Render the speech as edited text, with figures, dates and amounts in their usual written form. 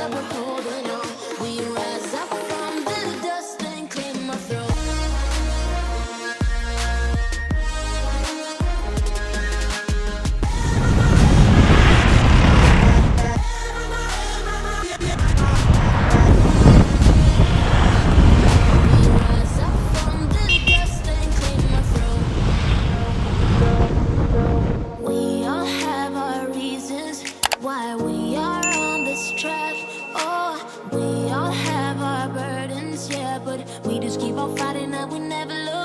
but we're holding on. We rise up from the dust and clear my throat. Rise up from the dust and clear my throat. We all have our reasons why we are on this track. Oh, we all have our burdens, yeah, but we just keep on fighting and we never lose.